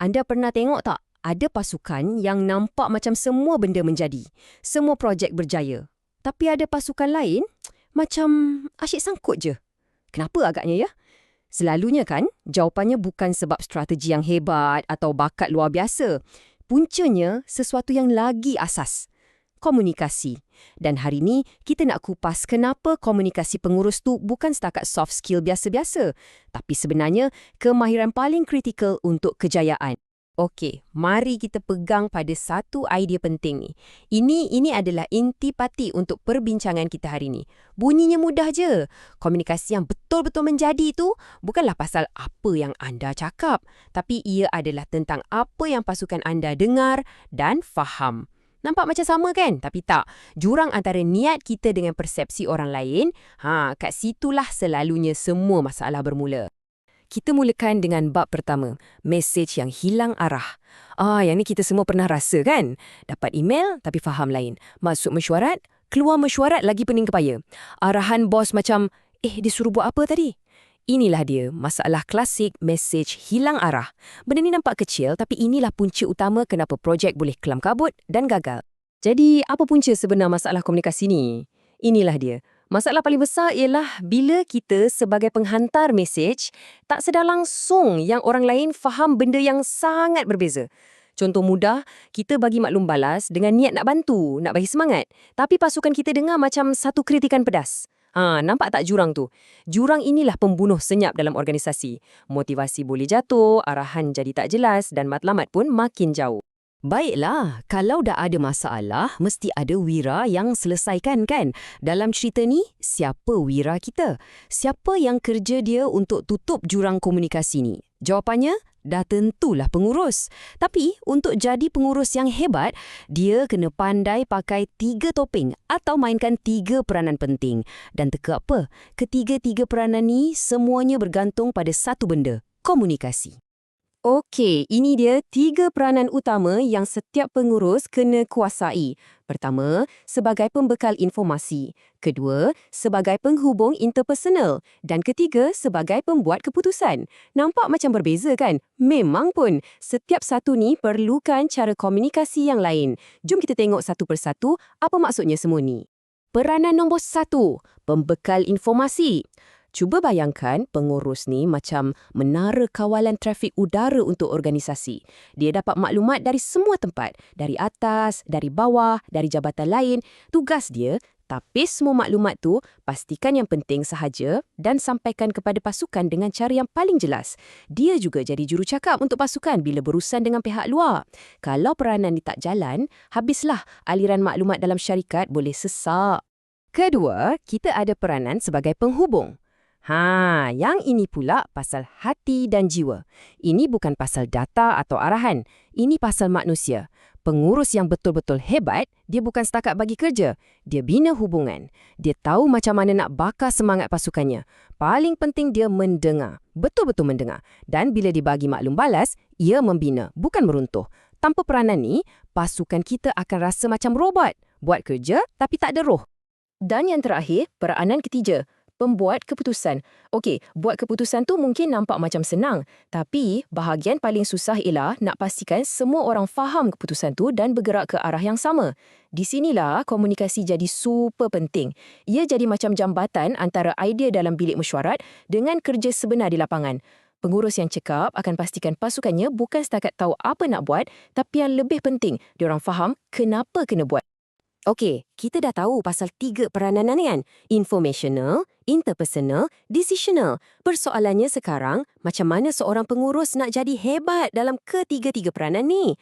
Anda pernah tengok tak? Ada pasukan yang nampak macam semua benda menjadi. Semua projek berjaya. Tapi ada pasukan lain, macam asyik sangkut je. Kenapa agaknya ya? Selalunya kan, jawapannya bukan sebab strategi yang hebat atau bakat luar biasa. Puncanya sesuatu yang lagi asas. Komunikasi. Dan hari ni, kita nak kupas kenapa komunikasi pengurus tu bukan setakat soft skill biasa-biasa. Tapi sebenarnya, kemahiran paling kritikal untuk kejayaan. Okey, mari kita pegang pada satu idea penting ni. Ini adalah intipati untuk perbincangan kita hari ni. Bunyinya mudah je. Komunikasi yang betul-betul menjadi tu bukanlah pasal apa yang anda cakap, tapi ia adalah tentang apa yang pasukan anda dengar dan faham. Nampak macam sama kan? Tapi tak. Jurang antara niat kita dengan persepsi orang lain, kat situlah selalunya semua masalah bermula. Kita mulakan dengan bab pertama, mesej yang hilang arah. Yang ni kita semua pernah rasa kan? Dapat email tapi faham lain. Masuk mesyuarat, keluar mesyuarat lagi pening kepala. Arahan bos macam, dia suruh buat apa tadi? Inilah dia, masalah klasik mesej hilang arah. Benda ni nampak kecil tapi inilah punca utama kenapa projek boleh kelam kabut dan gagal. Jadi, apa punca sebenar masalah komunikasi ni? Inilah dia. Masalah paling besar ialah bila kita sebagai penghantar mesej tak sedar langsung yang orang lain faham benda yang sangat berbeza. Contoh mudah, kita bagi maklum balas dengan niat nak bantu, nak bagi semangat. Tapi pasukan kita dengar macam satu kritikan pedas. Nampak tak jurang tu? Jurang inilah pembunuh senyap dalam organisasi. Motivasi boleh jatuh, arahan jadi tak jelas dan matlamat pun makin jauh. Baiklah, kalau dah ada masalah, mesti ada wira yang selesaikan kan? Dalam cerita ni, siapa wira kita? Siapa yang kerja dia untuk tutup jurang komunikasi ni? Jawapannya, dah tentulah pengurus. Tapi, untuk jadi pengurus yang hebat, dia kena pandai pakai 3 topeng atau mainkan 3 peranan penting. Dan teka apa? Ketiga-tiga peranan ni semuanya bergantung pada satu benda, komunikasi. Okey, ini dia 3 peranan utama yang setiap pengurus kena kuasai. Pertama, sebagai pembekal informasi. Kedua, sebagai penghubung interpersonal. Dan ketiga, sebagai pembuat keputusan. Nampak macam berbeza kan? Memang pun, setiap satu ni perlukan cara komunikasi yang lain. Jom kita tengok satu persatu apa maksudnya semua ni. Peranan nombor 1, pembekal informasi. Cuba bayangkan pengurus ni macam menara kawalan trafik udara untuk organisasi. Dia dapat maklumat dari semua tempat, dari atas, dari bawah, dari jabatan lain. Tugas dia, tapis semua maklumat tu, pastikan yang penting sahaja dan sampaikan kepada pasukan dengan cara yang paling jelas. Dia juga jadi jurucakap untuk pasukan bila berurusan dengan pihak luar. Kalau peranan ni tak jalan, habislah aliran maklumat dalam syarikat boleh sesak. Kedua, kita ada peranan sebagai penghubung. Yang ini pula pasal hati dan jiwa. Ini bukan pasal data atau arahan. Ini pasal manusia. Pengurus yang betul-betul hebat, dia bukan setakat bagi kerja. Dia bina hubungan. Dia tahu macam mana nak bakar semangat pasukannya. Paling penting dia mendengar. Betul-betul mendengar. Dan bila dibagi maklum balas, ia membina, bukan meruntuh. Tanpa peranan ni, pasukan kita akan rasa macam robot. Buat kerja, tapi tak ada roh. Dan yang terakhir, peranan ketiga. Pembuat keputusan. Okey, buat keputusan tu mungkin nampak macam senang. Tapi, bahagian paling susah ialah nak pastikan semua orang faham keputusan tu dan bergerak ke arah yang sama. Di sinilah komunikasi jadi super penting. Ia jadi macam jambatan antara idea dalam bilik mesyuarat dengan kerja sebenar di lapangan. Pengurus yang cekap akan pastikan pasukannya bukan setakat tahu apa nak buat, tapi yang lebih penting, diorang faham kenapa kena buat. Okey, kita dah tahu pasal 3 peranan ni kan? Informational, interpersonal, decisional. Persoalannya sekarang, macam mana seorang pengurus nak jadi hebat dalam ketiga-tiga peranan ni?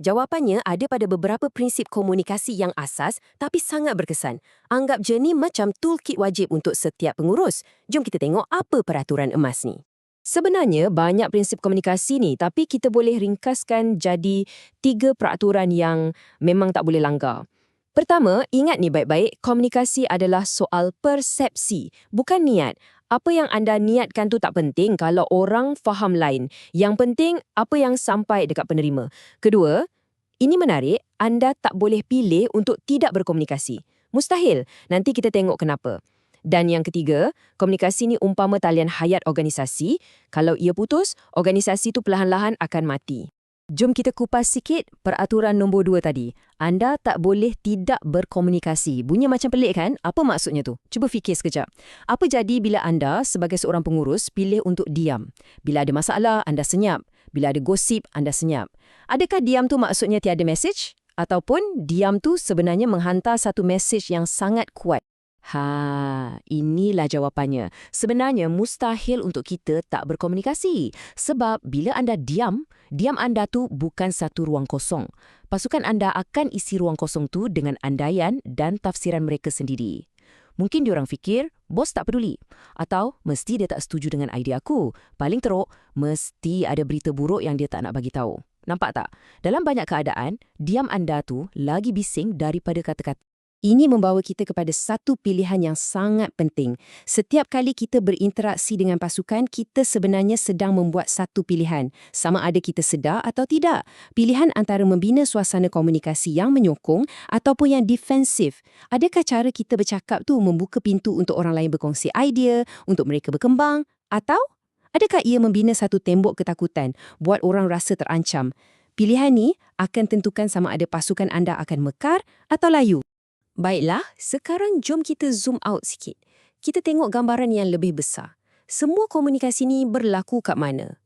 Jawapannya ada pada beberapa prinsip komunikasi yang asas tapi sangat berkesan. Anggap je ni macam toolkit wajib untuk setiap pengurus. Jom kita tengok apa peraturan emas ni. Sebenarnya banyak prinsip komunikasi ni tapi kita boleh ringkaskan jadi 3 peraturan yang memang tak boleh langgar. Pertama, ingat ni baik-baik, komunikasi adalah soal persepsi, bukan niat. Apa yang anda niatkan tu tak penting kalau orang faham lain. Yang penting, apa yang sampai dekat penerima. Kedua, ini menarik, anda tak boleh pilih untuk tidak berkomunikasi. Mustahil. Nanti kita tengok kenapa. Dan yang ketiga, komunikasi ni umpama talian hayat organisasi. Kalau ia putus, organisasi tu perlahan-lahan akan mati. Jom kita kupas sikit peraturan nombor 2 tadi. Anda tak boleh tidak berkomunikasi. Bunyi macam pelik kan? Apa maksudnya tu? Cuba fikir sekejap. Apa jadi bila anda sebagai seorang pengurus pilih untuk diam? Bila ada masalah, anda senyap. Bila ada gosip, anda senyap. Adakah diam tu maksudnya tiada mesej? Ataupun diam tu sebenarnya menghantar satu mesej yang sangat kuat? Inilah jawapannya. Sebenarnya mustahil untuk kita tak berkomunikasi. Sebab bila anda diam anda tu bukan satu ruang kosong. Pasukan anda akan isi ruang kosong tu dengan andaian dan tafsiran mereka sendiri. Mungkin diorang fikir, bos tak peduli. Atau, mesti dia tak setuju dengan idea aku. Paling teruk, mesti ada berita buruk yang dia tak nak bagi tahu. Nampak tak? Dalam banyak keadaan, diam anda tu lagi bising daripada kata-kata. Ini membawa kita kepada satu pilihan yang sangat penting. Setiap kali kita berinteraksi dengan pasukan, kita sebenarnya sedang membuat satu pilihan. Sama ada kita sedar atau tidak. Pilihan antara membina suasana komunikasi yang menyokong ataupun yang defensif. Adakah cara kita bercakap tu membuka pintu untuk orang lain berkongsi idea, untuk mereka berkembang? Atau adakah ia membina satu tembok ketakutan, buat orang rasa terancam? Pilihan ni akan tentukan sama ada pasukan anda akan mekar atau layu. Baiklah, sekarang jom kita zoom out sikit. Kita tengok gambaran yang lebih besar. Semua komunikasi ni berlaku kat mana?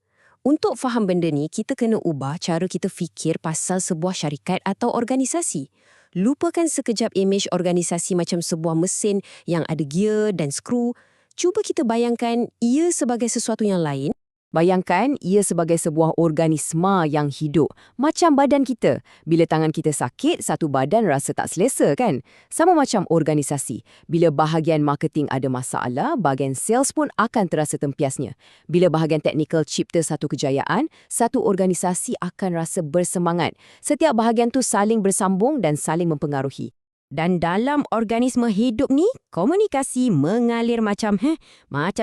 Untuk faham benda ni, kita kena ubah cara kita fikir pasal sebuah syarikat atau organisasi. Lupakan sekejap imej organisasi macam sebuah mesin yang ada gear dan skru. Cuba kita bayangkan ia sebagai sesuatu yang lain. Bayangkan ia sebagai sebuah organisma yang hidup, macam badan kita. Bila tangan kita sakit, satu badan rasa tak selesa kan? Sama macam organisasi. Bila bahagian marketing ada masalah, bahagian sales pun akan terasa tempiasnya. Bila bahagian teknikal cipta satu kejayaan, satu organisasi akan rasa bersemangat. Setiap bahagian tu saling bersambung dan saling mempengaruhi. Dan dalam organisme hidup ni, komunikasi mengalir macam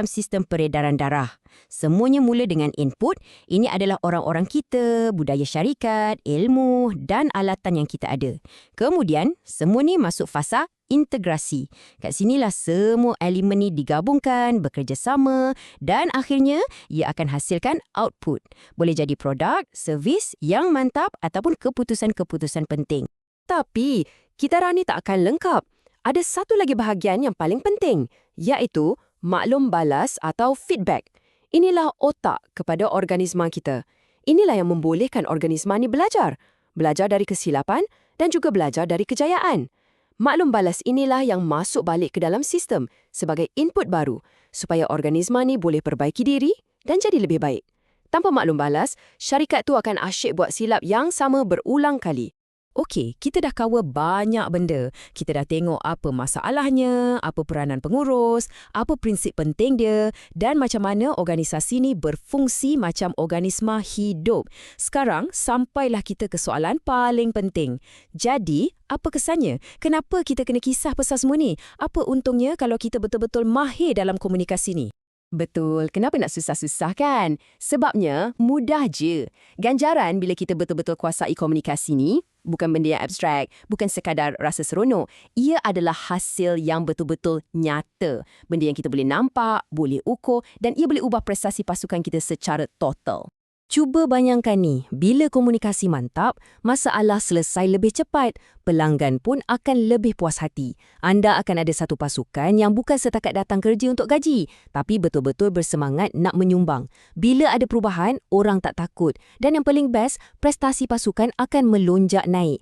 sistem peredaran darah. Semuanya mula dengan input. Ini adalah orang-orang kita, budaya syarikat, ilmu dan alatan yang kita ada. Kemudian, semua ni masuk fasa integrasi. Kat sinilah semua elemen ni digabungkan, bekerjasama dan akhirnya ia akan hasilkan output. Boleh jadi produk, servis yang mantap ataupun keputusan-keputusan penting. Tapi, kitaran ni tak akan lengkap. Ada satu lagi bahagian yang paling penting, iaitu maklum balas atau feedback. Inilah otak kepada organisma kita. Inilah yang membolehkan organisma ni belajar. Belajar dari kesilapan dan juga belajar dari kejayaan. Maklum balas inilah yang masuk balik ke dalam sistem sebagai input baru supaya organisma ni boleh perbaiki diri dan jadi lebih baik. Tanpa maklum balas, syarikat tu akan asyik buat silap yang sama berulang kali. Okey, kita dah cover banyak benda. Kita dah tengok apa masalahnya, apa peranan pengurus, apa prinsip penting dia dan macam mana organisasi ni berfungsi macam organisma hidup. Sekarang, sampailah kita ke soalan paling penting. Jadi, apa kesannya? Kenapa kita kena kisah pasal semua ni? Apa untungnya kalau kita betul-betul mahir dalam komunikasi ni? Betul, kenapa nak susah-susah kan? Sebabnya, mudah je. Ganjaran bila kita betul-betul kuasai komunikasi ni, bukan benda yang abstrak, bukan sekadar rasa seronok. Ia adalah hasil yang betul-betul nyata. Benda yang kita boleh nampak, boleh ukur dan ia boleh ubah prestasi pasukan kita secara total. Cuba bayangkan ni, bila komunikasi mantap, masalah selesai lebih cepat. Pelanggan pun akan lebih puas hati. Anda akan ada satu pasukan yang bukan setakat datang kerja untuk gaji, tapi betul-betul bersemangat nak menyumbang. Bila ada perubahan, orang tak takut. Dan yang paling best, prestasi pasukan akan melonjak naik.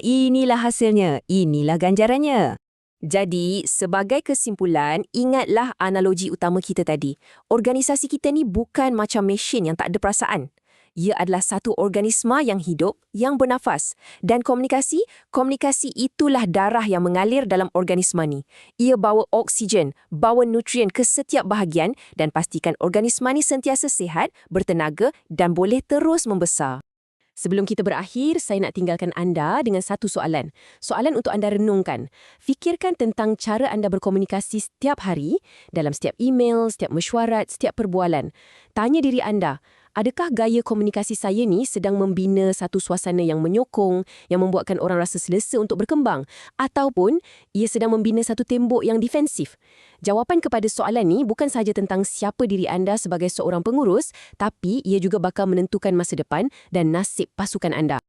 Inilah hasilnya. Inilah ganjarannya. Jadi, sebagai kesimpulan, ingatlah analogi utama kita tadi. Organisasi kita ni bukan macam mesin yang tak ada perasaan. Ia adalah satu organisma yang hidup, yang bernafas. Dan komunikasi itulah darah yang mengalir dalam organisma ni. Ia bawa oksigen, bawa nutrien ke setiap bahagian dan pastikan organisma ni sentiasa sihat, bertenaga dan boleh terus membesar. Sebelum kita berakhir, saya nak tinggalkan anda dengan satu soalan. Soalan untuk anda renungkan. Fikirkan tentang cara anda berkomunikasi setiap hari, dalam setiap email, setiap mesyuarat, setiap perbualan. Tanya diri anda, Adakah gaya komunikasi saya ni sedang membina satu suasana yang menyokong, yang membuatkan orang rasa selesa untuk berkembang? Ataupun ia sedang membina satu tembok yang defensif? Jawapan kepada soalan ni bukan sahaja tentang siapa diri anda sebagai seorang pengurus, tapi ia juga bakal menentukan masa depan dan nasib pasukan anda.